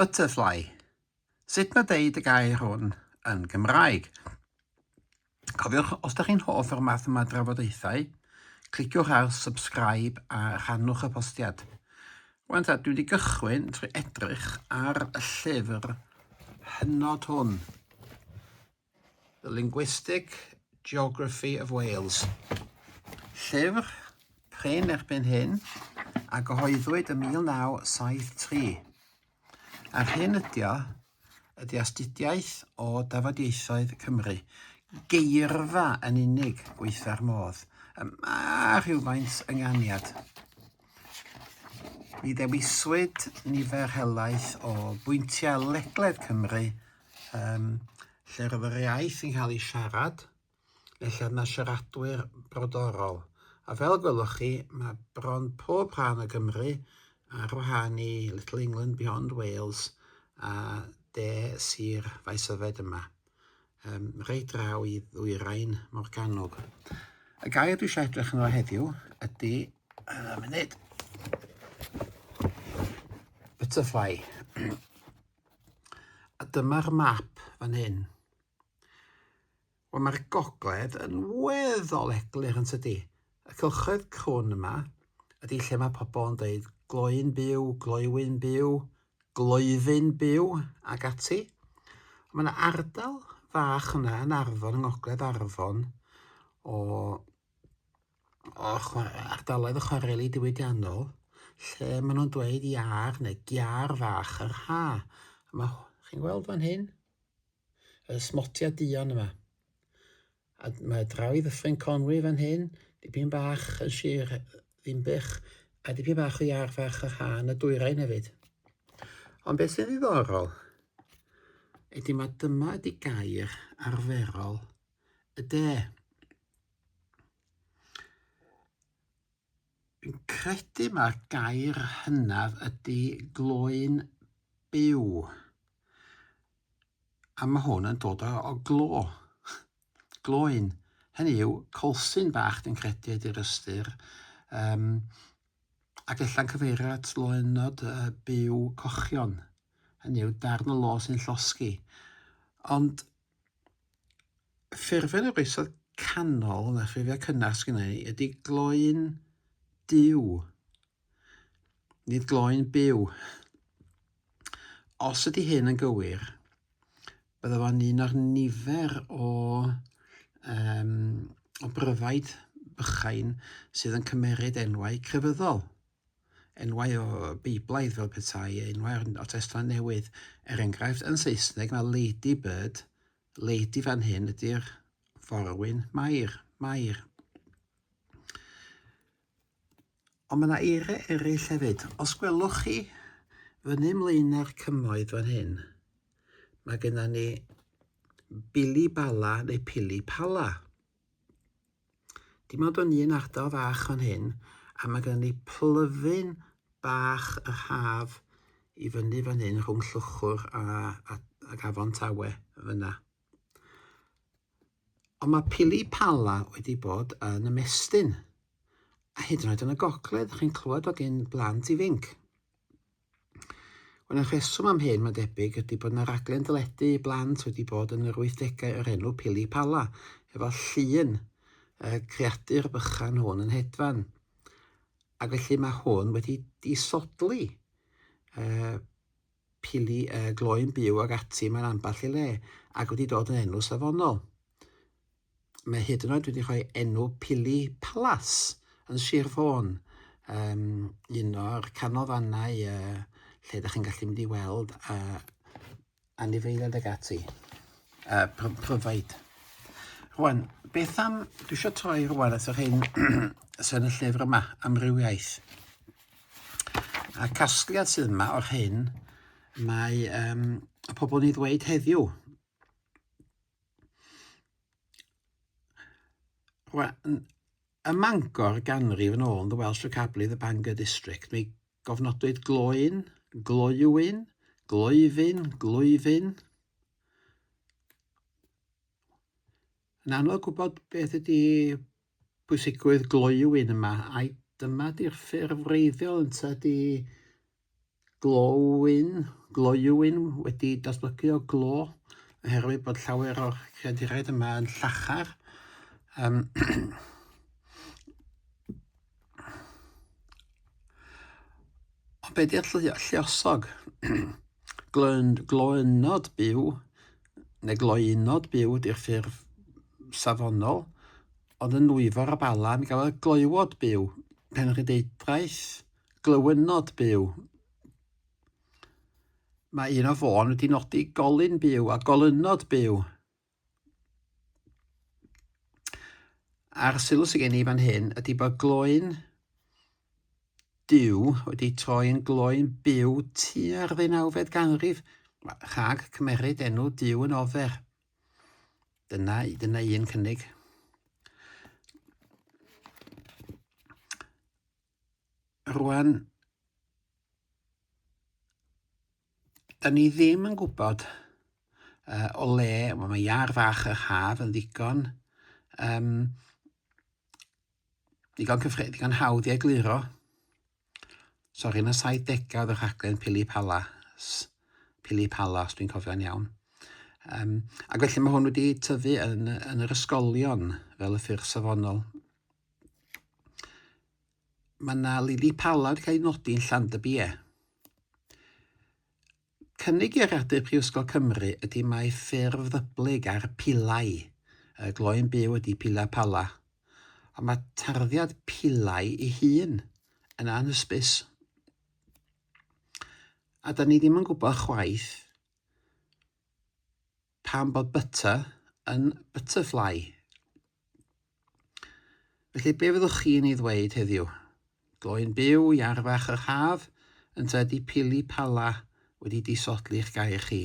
Butterfly. Sut mae deud y gair hwn yn Gymraeg? Cofiwch, os ydych chi'n hoff o'r math yma drafodaethau, cliciwch ar subscribe a rhannwch y postiad. Rwan ta, dwi wedi gychwyn trwy edrych ar y llyfr hynod hwn. The Linguistic Geography of Wales. Llyfr pren erbyn hyn a gyhoeddwyd yn 1973. A'r hyn ydy astudiaeth o dafodieithoedd Cymru. Geirfa yn unig gweitha'r modd. A rhywfaint ynganiad. Mi ddewiswyd nifer helaeth o bwyntiau ledled Cymru lle roedd yr iaith yn cael ei siarad, lle yna siaradwyr brodorol. A fel gwelwch chi, mae bron pob rhan o Gymru ar wahân i Little England Beyond Wales a de Sir Faes Yfed yma. Reit draw i ddwyrain Morgannwg. Y gair dwi eisiau edrych yn o heddiw ydy, munud, butterfly. A dyma'r map fan hyn. Wel, mae'r gogledd yn weddol eglur yn tydi. Y cylchoedd crwn yma ydy lle mae pobl yn dweud gloyn byw, gloewyn byw, gloefyn byw ac ati. Mae yna ardal fach yna yn Arfon, yng ngogledd Arfon, o ardaloedd y chwareli diwydiannol, lle maen nhw'n dweud iar neu giar fach yr ha. Chi'n gweld fan hyn? Y smotia duon yma. A mae draw i Ddyffryn Conwy fan hyn, dipyn bach yn Sir Ddinbych, a dipyn bach o iar fach yr ha yn y dwyrain hefyd. Ond beth sy'n ddiddorol ydy mae dyma ydy gair arferol y de. Fi'n credu mae'r gair hynaf ydy gloyn byw. A mae hwn yn dod o glo. Gloyn. Hynny yw, colsyn bach dwi'n credu ydy'r ystyr. Ac ella'n cyfeirio at loenod byw cochion. Hynny yw, darn o lo sy'n llosgi. Ond ffurflen yr oesoedd canol, na ffurfiau cynnar sgynna ni, ydy gloyn diw. Nid gloyn byw. Os ydy hyn yn gywir, bydde fo'n un o'r nifer o bryfaid bychain sydd yn cymeryd enwau crefyddol. Enwau o Beiblaidd fel petai, enwau o Testament Newydd. Enghraifft, yn Saesneg mae ladybird, lady fan hyn ydy'r forwyn Mair. Ond mae yna eiriau eraill hefyd. Os gwelwch chi fyny ymlaen â'r cymoedd fan hyn, mae genna ni Bilibala neu Pilipala. Dim ond o'n un ardal fach fan hyn, a mae genna ni plyfyn bach yr haf i fyny fan hyn rhwng Llwchwr ac Afon Tawe fyna. Ond mae Pilipala wedi bod yn ymestyn. A hyd yn oed yn y gogledd, chi'n clywed o gen blant ifanc. Wel, y rheswm am hyn, mae debyg, ydy bod yna raglen dyledu blant wedi bod yn yr 80au yr enw Pilipala, efo llun creadur bychan hwn yn hedfan. Ac felly mae hwn wedi disodli gloyn byw ag ati mewn ambell i le, ac wedi dod yn enw safonol. Mae hyd yn oed wedi rhoi enw Pilipalas yn Sir Fôn, un o'r canolfannau lle ydych chi'n gallu mynd i weld anifeiliaid ag ati, pryfaid. Rwan, beth am, dwi eisiau troi rwan at yr hyn sy'n y llyfr yma, amrywiaeth. A casgliad sydd yma o'r hyn, mae y pobl ni ddweud heddiw. Rwan, ym Mangor ganrif yn ôl yn the Welsh Vocabulary, the Bangor District, mae gofnodwyd gloyn, gloewyn, gloefyn, glwyfyn. Yn anodd gwybod beth ydy pwysigrwydd gloewyn yma, a dyma di'r ffurf wreiddiol ynta, ydy gloywyn wedi datblygu o glo, oherwydd bod llawer o'r creaduriaid yma yn llachar. O be di'r lluosog? Gloynod byw, neu gloynod byw di'r ffurf safonol, ond yn nwyfo'r y bala mi gael y gloywod byw, penrhyndeudraeth, glywynod byw. Mae un o fôn wedi nodi golyn byw a golynod byw. A'r sylw sydd gen i fan hyn ydy bod gloyn diw wedi troi yn gloyn byw tua'r 19fed ganrif, rhag cymeryd enw diw yn ofer. Dyna un cynnig. Rwan, da ni ddim yn gwybod o le, mae iar fach yr haf yn ddigon digon hawdd i egluro. Sori, yn y 70au oedd y rhaglen Pili Palas, os dwi'n cofio'n iawn. Ac felly mae hwn wedi tyfu yn yr ysgolion fel y ffurf safonol. Mae yna lili pala wedi cael ei nodi yn Llandybie. Cynnig ieiradu Prifysgol Cymru ydy mae ffurf ddyblyg ar pilau. Gloyn byw ydy pila pala. Ond mae tarddiad pilau ei hun yn anhysbys. A da ni ddim yn gwybod chwaith pam bod butter yn butterfly. Felly be fyddwch chi'n ei ddweud heddiw? Gloyn byw, iarfach yr haf, yn tedi pili pala wedi disodli'ch gair chi.